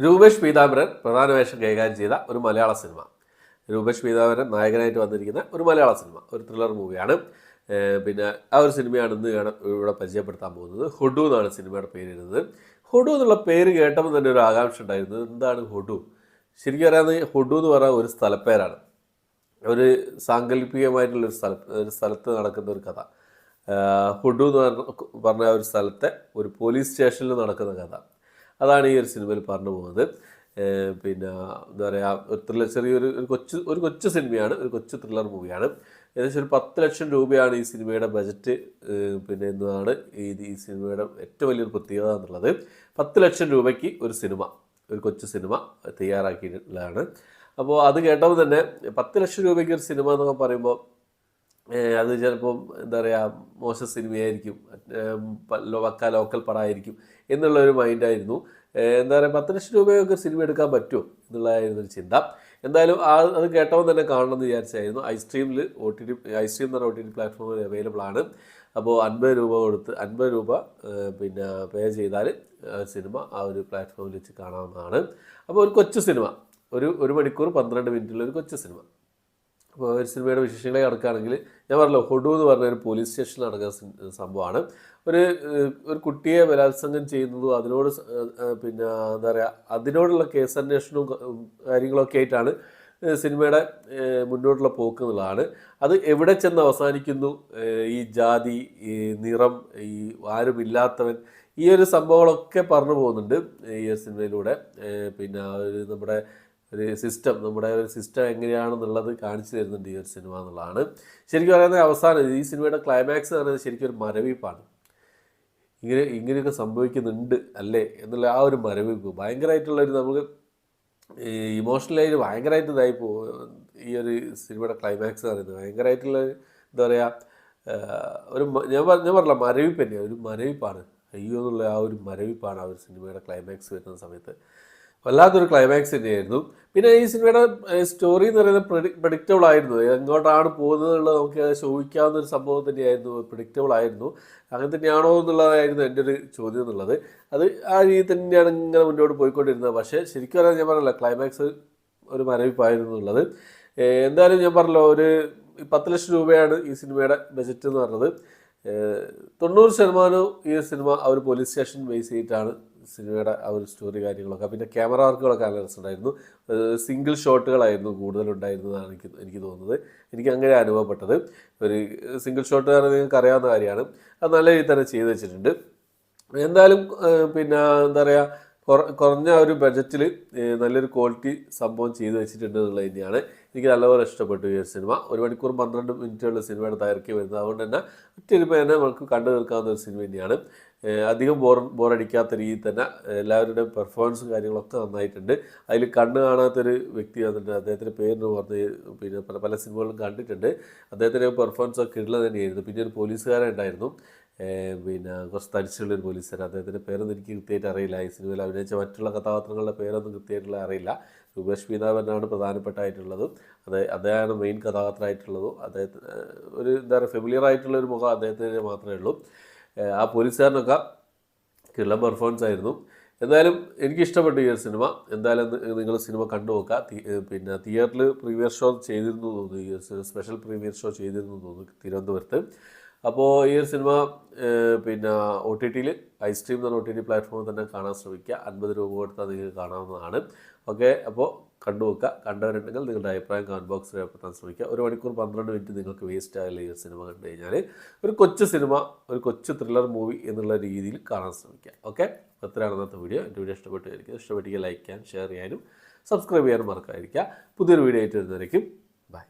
രൂപേഷ് പീതാംബരൻ പ്രധാന വേഷം കൈകാര്യം ചെയ്ത ഒരു മലയാള സിനിമ. രൂപേഷ് പീതാംബരൻ നായകനായിട്ട് വന്നിരിക്കുന്ന ഒരു മലയാള സിനിമ, ഒരു ത്രില്ലർ മൂവിയാണ്. പിന്നെ ആ ഒരു സിനിമയാണ് ഇന്ന് ഇവിടെ പരിചയപ്പെടുത്താൻ പോകുന്നത്. ഹുഡു എന്നാണ് സിനിമയുടെ പേരിടുന്നത്. ഹുഡു എന്നുള്ള പേര് കേട്ടപ്പോൾ തന്നെ ഒരു ആകാംക്ഷ ഉണ്ടായിരുന്നു. എന്താണ് ഹുഡു? ശരിക്കും അറിയാവുന്ന ഹുഡു എന്ന് പറഞ്ഞാൽ ഒരു സ്ഥലപ്പേരാണ്. ഒരു സാങ്കല്പികമായിട്ടുള്ളൊരു ഒരു സ്ഥലത്ത് നടക്കുന്ന ഒരു കഥ. ഹുഡു എന്ന് പറഞ്ഞ ഒരു സ്ഥലത്തെ ഒരു പോലീസ് സ്റ്റേഷനിൽ നടക്കുന്ന കഥ. അതാണ് ഈ ഒരു സിനിമയിൽ പറഞ്ഞു പോകുന്നത്. പിന്നെ എന്താ പറയുക, ഒരു ത്രില്ലർ, ഒരു കൊച്ചു സിനിമയാണ്, ഒരു കൊച്ചു ത്രില്ലർ മൂവിയാണ്. ഏകദേശം ഒരു 10 ലക്ഷം രൂപയാണ് ഈ സിനിമയുടെ ബജറ്റ്. പിന്നെ എന്നതാണ് ഈ സിനിമയുടെ ഏറ്റവും വലിയൊരു പ്രത്യേകത എന്നുള്ളത്. 10 ലക്ഷം രൂപയ്ക്ക് ഒരു കൊച്ചു സിനിമ തയ്യാറാക്കിയിട്ടുള്ളതാണ്. അപ്പോൾ അത് കേട്ടപ്പോൾ തന്നെ 10 ലക്ഷം രൂപയ്ക്ക് ഒരു സിനിമ എന്നൊക്കെ പറയുമ്പോൾ അത് ചിലപ്പം എന്താ പറയുക, മോശം സിനിമയായിരിക്കും, ലോക്കൽ പടമായിരിക്കും എന്നുള്ളൊരു മൈൻഡായിരുന്നു. എന്താ പറയുക, 10 ലക്ഷം രൂപയൊക്കെ സിനിമ എടുക്കാൻ പറ്റുമോ എന്നുള്ളതായിരുന്നു ഒരു ചിന്ത. എന്തായാലും അത് കേട്ടപ്പോൾ തന്നെ കാണണമെന്ന് വിചാരിച്ചായിരുന്നു. ഐസ്ട്രീം എന്ന് പറഞ്ഞ OTT പ്ലാറ്റ്ഫോമിൽ അവൈലബിൾ ആണ്. അപ്പോൾ 50 രൂപ പിന്നെ പേ ചെയ്താൽ സിനിമ ആ ഒരു പ്ലാറ്റ്ഫോമിൽ വെച്ച് കാണാവുന്നതാണ്. അപ്പോൾ ഒരു കൊച്ചു സിനിമ, ഒരു മണിക്കൂർ 12 മിനിറ്റുള്ള ഒരു കൊച്ചു സിനിമ. അപ്പോൾ ഒരു സിനിമയുടെ വിശേഷങ്ങളെ നടക്കുകയാണെങ്കിൽ, ഞാൻ പറഞ്ഞല്ലോ, ഹുഡു എന്ന് പറഞ്ഞ ഒരു പോലീസ് സ്റ്റേഷനിൽ നടക്കുന്ന സംഭവമാണ്. ഒരു കുട്ടിയെ ബലാത്സംഗം ചെയ്യുന്നതും പിന്നെ എന്താ പറയുക, അതിനോടുള്ള കേസന്വേഷണവും കാര്യങ്ങളൊക്കെ ആയിട്ടാണ് സിനിമയുടെ മുന്നോട്ടുള്ള പോക്ക് എന്നുള്ളതാണ്. അത് എവിടെ ചെന്ന് അവസാനിക്കുന്നു, ഈ ജാതി, ഈ നിറം, ഈ ആരുമില്ലാത്തവൻ, ഈ ഒരു സംഭവങ്ങളൊക്കെ പറഞ്ഞു പോകുന്നുണ്ട് ഈ ഒരു സിനിമയിലൂടെ. പിന്നെ നമ്മുടെ ഒരു സിസ്റ്റം എങ്ങനെയാണെന്നുള്ളത് കാണിച്ചു തരുന്നുണ്ട് ഈ ഒരു സിനിമ എന്നുള്ളതാണ്. ശരിക്കും പറയുന്നത്, അവസാനം ഈ സിനിമയുടെ ക്ലൈമാക്സ് എന്ന് പറയുന്നത് ശരിക്കും ഒരു മരവിപ്പാണ്. ഇങ്ങനെയൊക്കെ സംഭവിക്കുന്നുണ്ട് അല്ലേ എന്നുള്ള ആ ഒരു മരവിപ്പ് ഭയങ്കരമായിട്ടുള്ളൊരു, നമുക്ക് ഇമോഷണലായിട്ട് ഭയങ്കരമായിട്ട് ഇതായി പോകും. ഈ ഒരു സിനിമയുടെ ക്ലൈമാക്സ് എന്ന് പറയുന്നത് ഭയങ്കരമായിട്ടുള്ള, എന്താ പറയുക, ഞാൻ പറഞ്ഞില്ല, മരവിപ്പ് തന്നെയാണ്, ഒരു മരവിപ്പാണ്. അയ്യോ എന്നുള്ള ആ ഒരു മരവിപ്പാണ് ആ ഒരു സിനിമയുടെ ക്ലൈമാക്സ് വരുന്ന സമയത്ത്. വല്ലാത്തൊരു ക്ലൈമാക്സ് തന്നെയായിരുന്നു. പിന്നെ ഈ സിനിമയുടെ സ്റ്റോറി എന്ന് പറയുന്നത് പ്രഡിക്റ്റബിൾ ആയിരുന്നു. എങ്ങോട്ടാണ് പോകുന്നത് എന്നുള്ളത് നമുക്ക് ഊഹിക്കാവുന്ന ഒരു സംഭവം തന്നെയായിരുന്നു. പ്രഡിക്റ്റബിൾ ആയിരുന്നു. അങ്ങനെ തന്നെയാണോ എന്നുള്ളതായിരുന്നു എൻ്റെ ഒരു ചോദ്യം എന്നുള്ളത്. അത് ആ രീതി തന്നെയാണ് ഇങ്ങനെ മുന്നോട്ട് പോയിക്കൊണ്ടിരുന്നത്. പക്ഷേ ശരിക്കും പറയാൻ, ഞാൻ പറഞ്ഞില്ല, ക്ലൈമാക്സ് ഒരു മരവിപ്പായിരുന്നു എന്നുള്ളത്. എന്തായാലും ഞാൻ പറഞ്ഞല്ലോ, ഒരു 10 ലക്ഷം രൂപയാണ് ഈ സിനിമയുടെ ബജറ്റ് എന്ന് പറഞ്ഞത്. 90% ഈ സിനിമ ആ ഒരു പോലീസ് സ്റ്റേഷൻ ബേസ് ചെയ്തിട്ടാണ് സിനിമയുടെ ആ ഒരു സ്റ്റോറി കാര്യങ്ങളൊക്കെ. പിന്നെ ക്യാമറ വർക്കുകളൊക്കെ നല്ല രസമുണ്ടായിരുന്നു. സിംഗിൾ ഷോട്ടുകളായിരുന്നു കൂടുതലുണ്ടായിരുന്നതാണ് എനിക്ക് തോന്നുന്നത്. എനിക്ക് അങ്ങനെ അനുഭവപ്പെട്ടത്. ഒരു സിംഗിൾ ഷോട്ട് കാരണം നിങ്ങൾക്ക് അറിയാവുന്ന കാര്യമാണ്. അത് നല്ല രീതിയിൽ തന്നെ ചെയ്ത് വെച്ചിട്ടുണ്ട്. എന്തായാലും പിന്നെ എന്താ പറയുക, കുറഞ്ഞ ഒരു ബഡ്ജറ്റിൽ നല്ലൊരു ക്വാളിറ്റി സംഭവം ചെയ്ത് വെച്ചിട്ടുണ്ട് എന്നുള്ളത് തന്നെയാണ്. എനിക്ക് നല്ലപോലെ ഇഷ്ടപ്പെട്ടു ഈ ഒരു സിനിമ. 1 മണിക്കൂർ 12 മിനിറ്റുള്ള സിനിമയുടെ ദൈർഘ്യം വരുന്നത്. അതുകൊണ്ട് തന്നെ ഒറ്റയിരുപ്പ് തന്നെ നമുക്ക് കണ്ടു നിൽക്കാവുന്ന ഒരു സിനിമ തന്നെയാണ്. അധികം ബോറടിക്കാത്ത രീതിയിൽ തന്നെ എല്ലാവരുടെയും പെർഫോമൻസും കാര്യങ്ങളൊക്കെ നന്നായിട്ടുണ്ട്. അതിൽ കണ്ണ് കാണാത്തൊരു വ്യക്തി വന്നിട്ട്, അദ്ദേഹത്തിൻ്റെ പേരിന് പറഞ്ഞ് പിന്നെ പല സിനിമകളിലും കണ്ടിട്ടുണ്ട്. അദ്ദേഹത്തിൻ്റെ പെർഫോമൻസൊക്കെ ഉള്ളത് തന്നെയായിരുന്നു. പിന്നെ ഒരു പോലീസുകാരൻ ഉണ്ടായിരുന്നു, പിന്നെ കുറച്ച് തരിച്ചുള്ളൊരു പോലീസുകാരൻ. അദ്ദേഹത്തിൻ്റെ പേരൊന്നും എനിക്ക് കൃത്യമായിട്ട് അറിയില്ല. ഈ സിനിമയിൽ അഭിനയിച്ച മറ്റുള്ള കഥാപാത്രങ്ങളുടെ പേരൊന്നും കൃത്യമായിട്ടുള്ള അറിയില്ല. രൂപേഷ് പീതാംബരനാണ് പ്രധാനപ്പെട്ടായിട്ടുള്ളതും. അദ്ദേഹമാണ് മെയിൻ കഥാപാത്രമായിട്ടുള്ളതും. അദ്ദേഹത്തിന് ഒരു എന്താ പറയുക, ഫെമിലിയർ ആയിട്ടുള്ളൊരു മുഖം അദ്ദേഹത്തിന് മാത്രമേ ഉള്ളൂ. ആ പോലീസുകാരനൊക്കെ കിള്ളം പെർഫോമൻസ് ആയിരുന്നു. എന്തായാലും എനിക്കിഷ്ടപ്പെട്ടു ഈ ഒരു സിനിമ. എന്തായാലും നിങ്ങൾ സിനിമ കണ്ടു നോക്കുക. പിന്നെ തിയേറ്ററിൽ പ്രീമിയർ ഷോ ചെയ്തിരുന്നു തോന്നുന്നു, ഈ സ്പെഷ്യൽ പ്രീമിയർ ഷോ ചെയ്തിരുന്നു തോന്നുന്നു തിരുവനന്തപുരത്ത്. അപ്പോൾ ഈ ഒരു സിനിമ പിന്നെ OTTയിൽ ഐസ്ട്രീം എന്ന OTT പ്ലാറ്റ്ഫോമിൽ തന്നെ കാണാൻ ശ്രമിക്കുക. 50 രൂപ കൊടുത്താൽ നിങ്ങൾക്ക് കാണാവുന്നതാണ്. ഓക്കെ, അപ്പോൾ കണ്ടു നോക്കുക. കണ്ടവരുണ്ടെങ്കിൽ നിങ്ങളുടെ അഭിപ്രായം കമൻറ്റ് ബോക്സിൽ രേഖപ്പെടുത്താൻ ശ്രമിക്കുക. 1 മണിക്കൂർ 12 മിനിറ്റ് നിങ്ങൾക്ക് വേസ്റ്റ് ആകില്ല ഈ ഒരു സിനിമ കണ്ടു കഴിഞ്ഞാൽ. ഒരു കൊച്ചു സിനിമ, ഒരു കൊച്ചു ത്രില്ലർ മൂവി എന്നുള്ള രീതിയിൽ കാണാൻ ശ്രമിക്കുക. ഓക്കെ, അത്രയാണ് ഇന്നത്തെ വീഡിയോ. എൻ്റെ വീഡിയോ ഇഷ്ടപ്പെട്ടെങ്കിൽ ലൈക്ക് ചെയ്യാനും ഷെയർ ചെയ്യാനും സബ്സ്ക്രൈബ് ചെയ്യാനും മറക്കാതിരിക്കുക. പുതിയൊരു വീഡിയോ ആയിട്ട് വരുന്നവരേക്കും ബൈ.